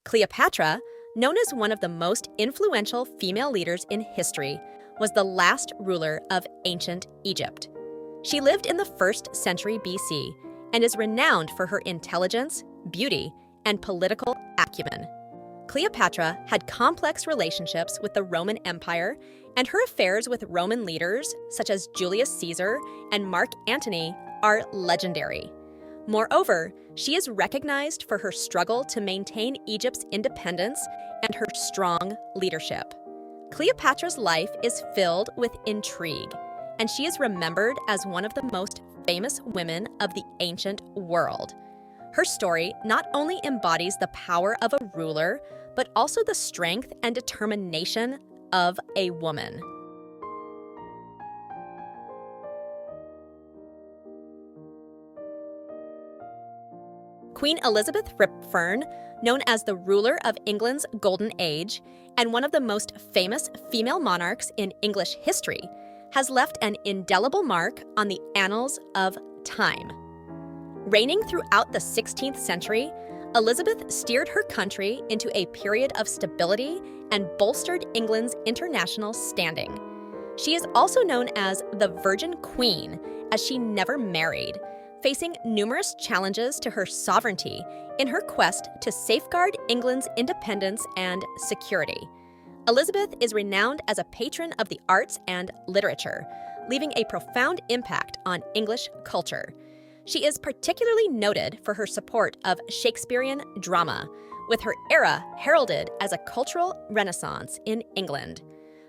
Cleopatra, known as one of the most influential female leaders in history, was the last ruler of ancient Egypt. She lived in the 1st century BC and is renowned for her intelligence, beauty, and political acumen. Cleopatra had complex relationships with the Roman Empire, and her affairs with Roman leaders such as Julius Caesar and Mark Antony are legendary. Moreover, she is recognized for her struggle to maintain Egypt's independence and her strong leadership. Cleopatra's life is filled with intrigue, and she is remembered as one of the most famous women of the ancient world. Her story not only embodies the power of a ruler, but also the strength and determination of a woman. Queen Elizabeth Redfern, known as the ruler of England's Golden Age and one of the most famous female monarchs in English history, has left an indelible mark on the annals of time. Reigning throughout the 16th century, Elizabeth steered her country into a period of stability and bolstered England's international standing. She is also known as the Virgin Queen, as she never married, facing numerous challenges to her sovereignty in her quest to safeguard England's independence and security. Elizabeth is renowned as a patron of the arts and literature, leaving a profound impact on English culture. She is particularly noted for her support of Shakespearean drama, with her era heralded as a cultural renaissance in England.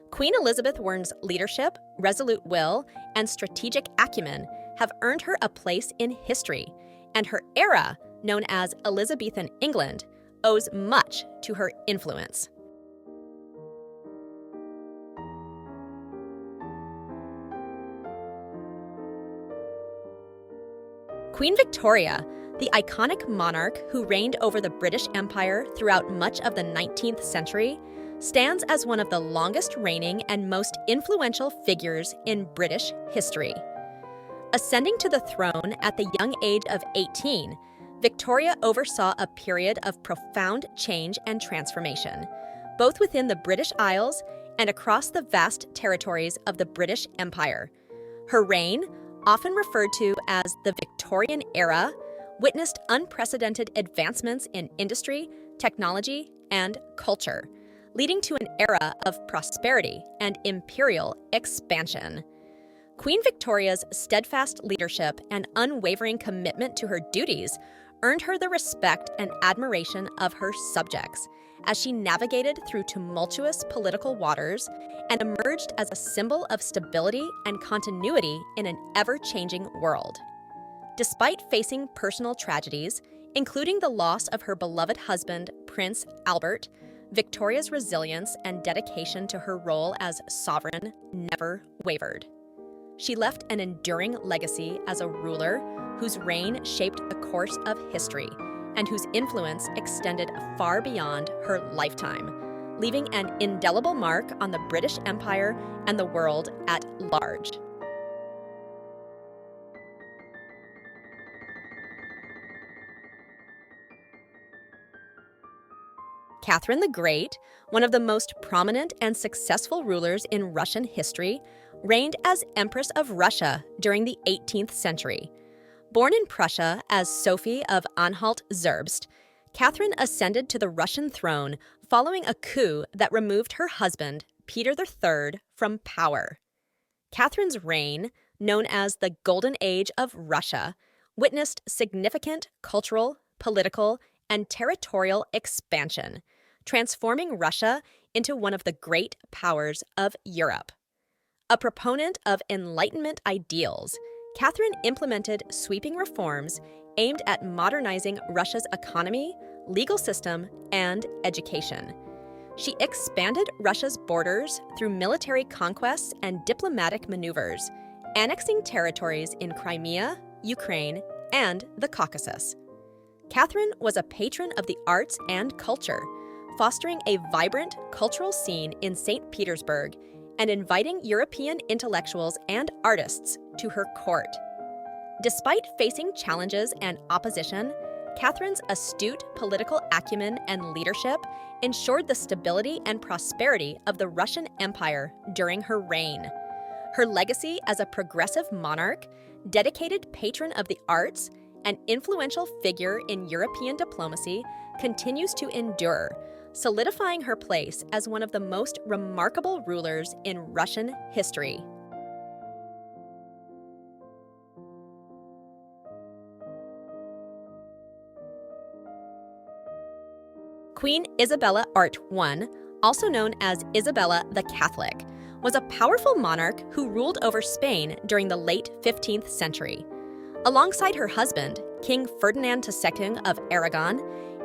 Queen Elizabeth Warren's leadership, resolute will, and strategic acumen have earned her a place in history, and her era, known as Elizabethan England, owes much to her influence. Queen Victoria, the iconic monarch who reigned over the British Empire throughout much of the 19th century, stands as one of the longest-reigning and most influential figures in British history. Ascending to the throne at the young age of 18, Victoria oversaw a period of profound change and transformation, both within the British Isles and across the vast territories of the British Empire. Her reign, often referred to as the Victorian era, witnessed unprecedented advancements in industry, technology, and culture, leading to an era of prosperity and imperial expansion. Queen Victoria's steadfast leadership and unwavering commitment to her duties earned her the respect and admiration of her subjects as she navigated through tumultuous political waters and emerged as a symbol of stability and continuity in an ever-changing world. Despite facing personal tragedies, including the loss of her beloved husband, Prince Albert, Victoria's resilience and dedication to her role as sovereign never wavered. She left an enduring legacy as a ruler whose reign shaped the course of history and whose influence extended far beyond her lifetime, leaving an indelible mark on the British Empire and the world at large. Catherine the Great, one of the most prominent and successful rulers in Russian history, reigned as Empress of Russia during the 18th century. Born in Prussia as Sophie of Anhalt-Zerbst, Catherine ascended to the Russian throne following a coup that removed her husband, Peter III, from power. Catherine's reign, known as the Golden Age of Russia, witnessed significant cultural, political, and territorial expansion, transforming Russia into one of the great powers of Europe. A proponent of Enlightenment ideals, Catherine implemented sweeping reforms aimed at modernizing Russia's economy, legal system, and education. She expanded Russia's borders through military conquests and diplomatic maneuvers, annexing territories in Crimea, Ukraine, and the Caucasus. Catherine was a patron of the arts and culture, fostering a vibrant cultural scene in St. Petersburg and inviting European intellectuals and artists to her court. Despite facing challenges and opposition, Catherine's astute political acumen and leadership ensured the stability and prosperity of the Russian Empire during her reign. Her legacy as a progressive monarch, dedicated patron of the arts, and influential figure in European diplomacy continues to endure, solidifying her place as one of the most remarkable rulers in Russian history. Queen Isabella Art I, also known as Isabella the Catholic, was a powerful monarch who ruled over Spain during the late 15th century. Alongside her husband, King Ferdinand II of Aragon,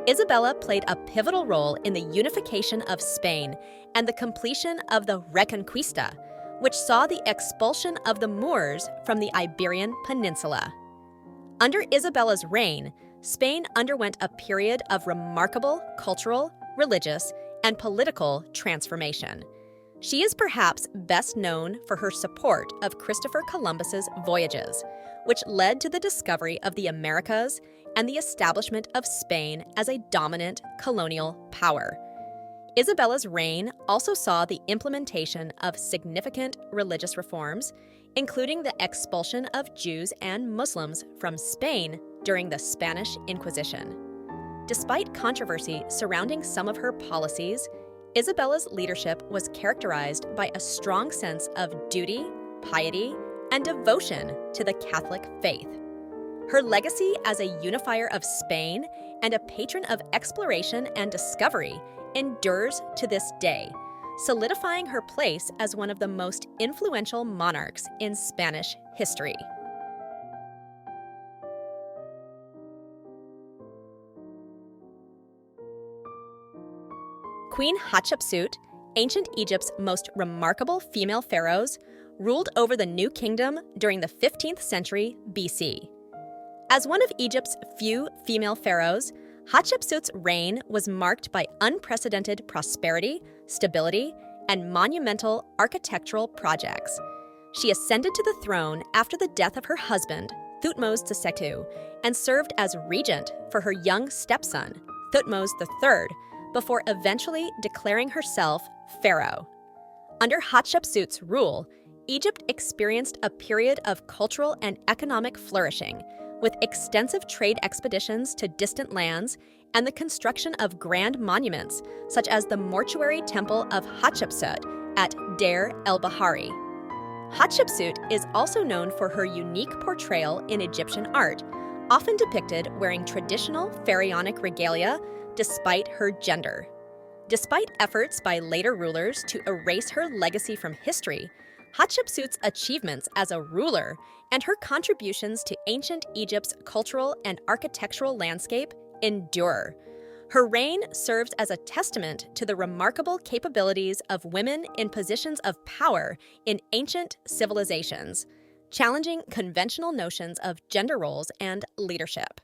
Isabella played a pivotal role in the unification of Spain and the completion of the Reconquista, which saw the expulsion of the Moors from the Iberian Peninsula. Under Isabella's reign, Spain underwent a period of remarkable cultural, religious, and political transformation. She is perhaps best known for her support of Christopher Columbus's voyages, which led to the discovery of the Americas and the establishment of Spain as a dominant colonial power. Isabella's reign also saw the implementation of significant religious reforms, including the expulsion of Jews and Muslims from Spain during the Spanish Inquisition. Despite controversy surrounding some of her policies, Isabella's leadership was characterized by a strong sense of duty, piety, and devotion to the Catholic faith. Her legacy as a unifier of Spain and a patron of exploration and discovery endures to this day, solidifying her place as one of the most influential monarchs in Spanish history. Queen Hatshepsut, ancient Egypt's most remarkable female pharaohs, ruled over the New Kingdom during the 15th century BC. As one of Egypt's few female pharaohs, Hatshepsut's reign was marked by unprecedented prosperity, stability, and monumental architectural projects. She ascended to the throne after the death of her husband, Thutmose II, and served as regent for her young stepson, Thutmose III, before eventually declaring herself pharaoh. Under Hatshepsut's rule, Egypt experienced a period of cultural and economic flourishing, with extensive trade expeditions to distant lands and the construction of grand monuments, such as the mortuary temple of Hatshepsut at Deir el-Bahari. Hatshepsut is also known for her unique portrayal in Egyptian art, often depicted wearing traditional pharaonic regalia despite her gender. Despite efforts by later rulers to erase her legacy from history, Hatshepsut's achievements as a ruler and her contributions to ancient Egypt's cultural and architectural landscape endure. Her reign serves as a testament to the remarkable capabilities of women in positions of power in ancient civilizations, challenging conventional notions of gender roles and leadership.